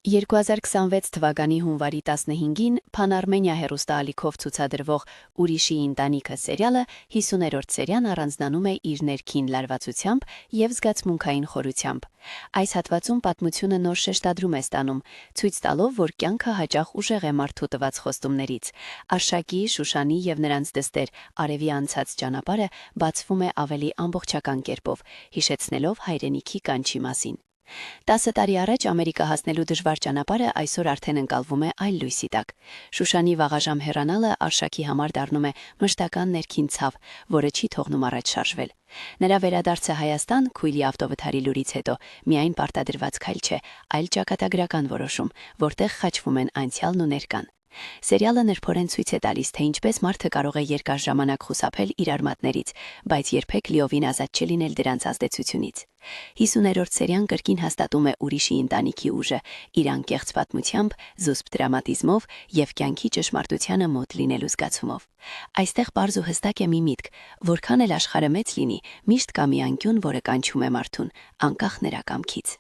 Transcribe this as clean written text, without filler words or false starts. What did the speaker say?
2026 թվականի հունվարի 15-ին Փանարմենիա հեռուստաալիքով ցուցադրվող «Ուրիշի ընտանիքը» սերիալը 50-րդ սերիան առանձնանում է իր ներքին լարվածությամբ և զգացմունքային խորությամբ։ Այս հատվածում պատմությունը նոր շեշտադրում է ստանում, ցույց տալով, որ կյանքը հաճախ ուժեղ է մարդու տված խոստումներից։ Արշակի, Շուշանի և նրանց դստեր Արևի անցած ճանապարհը բացվում է ավելի ամբողջական կերպով, հիշեցնելով հայրենիքի կանչի մասին։ 10 տարի առաջ Ամերիկա հասնելու դժվար ճանապարհը այսօր արդեն ընկալվում է այլ լույսի տակ։ Շուշանի վաղաժամ հեռանալը Արշակի համար դառնում է մշտական ներքին ցավ, որը չի թողնում առաջ շարժվել։ Նրա վերադարձը Հայաստան քույրի ավտովթարի լուրից հետո միայն պարտադրված քայլ չէ, այլ ճակատագրական որոշում, որտեղ խաչվում են անցյալն ու ներկան։ Սերիալը նրբորեն ցույց է տալիս, թե ինչպես մարդը կարող է երկար ժամանակ խուսափել իր արմատներից, բայց երբեք լիովին ազատ չլինել դրանց ազդեցությունից։ 50-րդ սերիան կրկին հաստատում է ուրիշի ընտանիքի ուժը, իր անկեղծ պատմությամբ, զուսպ դրամատիզմով և կյանքի ճշմարտությանը մոտ լինելու զգացումով։ Այստեղ պարզ ու հստակ է մի միտք, որքան էլ աշխարհը մեծ լինի, միշտ կա մի անկյուն, որը կանչում է մարդուն, անկախ նրա կամքից։